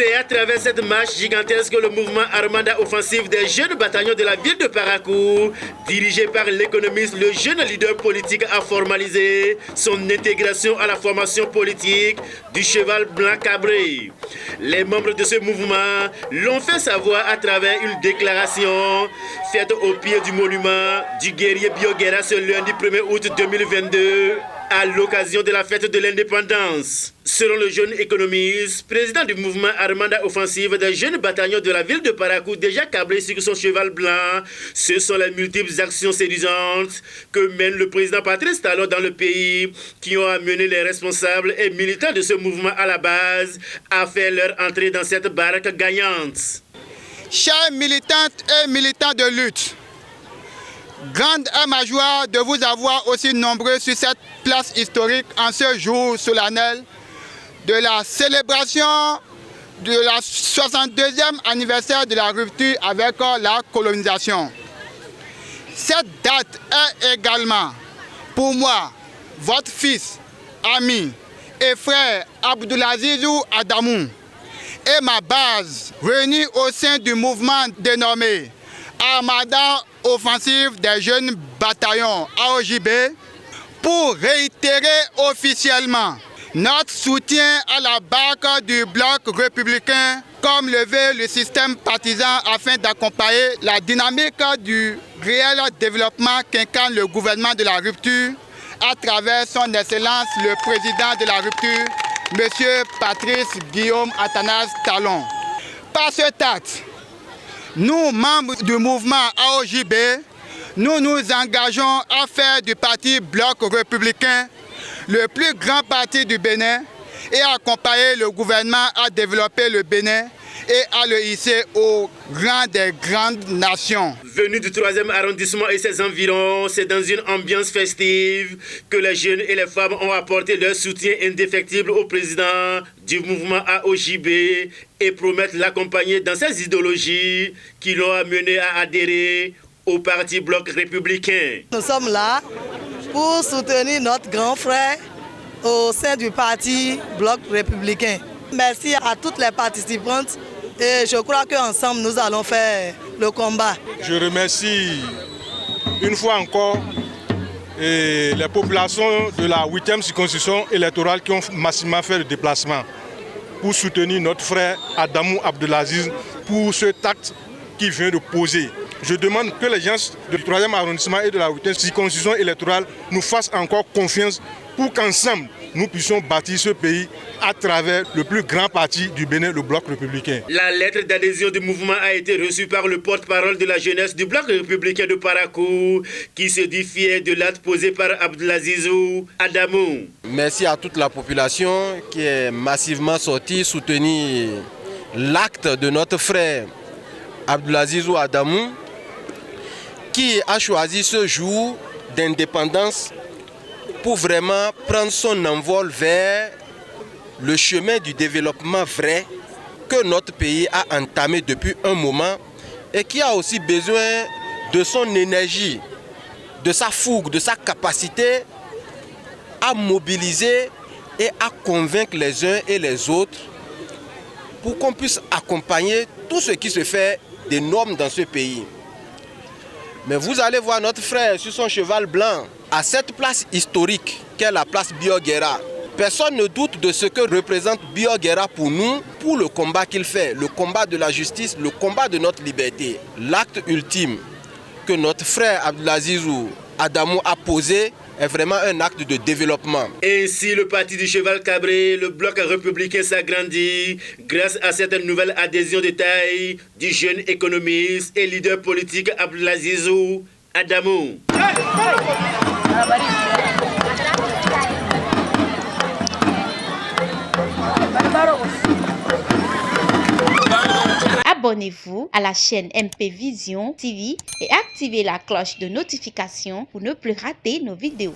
C'est à travers cette marche gigantesque que le mouvement Armada offensif des jeunes bataillons de la ville de Parakou, dirigé par l'économiste, le jeune leader politique, a formalisé son intégration à la formation politique du cheval blanc cabré. Les membres de ce mouvement l'ont fait savoir à travers une déclaration faite au pied du monument du guerrier Bioguera ce lundi 1er août 2022 à l'occasion de la fête de l'indépendance. Selon le jeune économiste, président du mouvement Armada offensive des jeunes bataillons de la ville de Parakou, déjà câblé sur son cheval blanc, ce sont les multiples actions séduisantes que mène le président Patrice Talon dans le pays qui ont amené les responsables et militants de ce mouvement à la base à faire leur entrée dans cette baraque gagnante. Chers militantes et militants de lutte, grande est ma joie de vous avoir aussi nombreux sur cette place historique en ce jour solennel de la célébration de la 62e anniversaire de la rupture avec la colonisation. Cette date est également pour moi, votre fils, ami et frère Abdoulazizou Adamou et ma base réunie au sein du mouvement dénommé Armada offensive des jeunes bataillons AOJB pour réitérer officiellement notre soutien à la barque du bloc républicain comme le veut le système partisan afin d'accompagner la dynamique du réel développement qu'incarne le gouvernement de la rupture à travers son excellence le président de la rupture, M. Patrice Guillaume Athanase Talon. Par cet acte, nous, membres du mouvement AOJB, nous nous engageons à faire du parti Bloc républicain le plus grand parti du Bénin et à accompagner le gouvernement à développer le Bénin et à le hisser au rang des grandes nations. Venu du 3e arrondissement et ses environs, c'est dans une ambiance festive que les jeunes et les femmes ont apporté leur soutien indéfectible au président du mouvement AOJB et promettent l'accompagner dans ses idéologies qui l'ont amené à adhérer au parti Bloc républicain. Nous sommes là pour soutenir notre grand frère au sein du parti Bloc républicain. Merci à toutes les participantes et je crois qu'ensemble nous allons faire le combat. Je remercie une fois encore les populations de la 8e circonscription électorale qui ont massivement fait le déplacement pour soutenir notre frère Adamou Abdelaziz pour cet acte qu'il vient de poser. Je demande que les gens du 3e arrondissement et de la 8e circonscription électorale nous fassent encore confiance pour qu'ensemble nous puissions bâtir ce pays à travers le plus grand parti du Bénin, le Bloc républicain. La lettre d'adhésion du mouvement a été reçue par le porte-parole de la jeunesse du Bloc républicain de Parakou, qui se dit fier de l'acte posé par Abdoulazizou Adamou. Merci à toute la population qui est massivement sortie soutenir l'acte de notre frère Abdoulazizou Adamou, qui a choisi ce jour d'indépendance pour vraiment prendre son envol vers le chemin du développement vrai que notre pays a entamé depuis un moment et qui a aussi besoin de son énergie, de sa fougue, de sa capacité à mobiliser et à convaincre les uns et les autres pour qu'on puisse accompagner tout ce qui se fait des normes dans ce pays. Mais vous allez voir notre frère sur son cheval blanc à cette place historique qu'est la place Bioguera. Personne ne doute de ce que représente Bioguera pour nous, pour le combat qu'il fait, le combat de la justice, le combat de notre liberté. L'acte ultime que notre frère Abdoulazizou Adamou a posé est vraiment un acte de développement. Ainsi, le parti du cheval cabré, le Bloc républicain s'agrandit grâce à cette nouvelle adhésion de taille du jeune économiste et leader politique Abdoulazizou Adamou. Abonnez-vous à la chaîne MP Vision TV et activez la cloche de notification pour ne plus rater nos vidéos.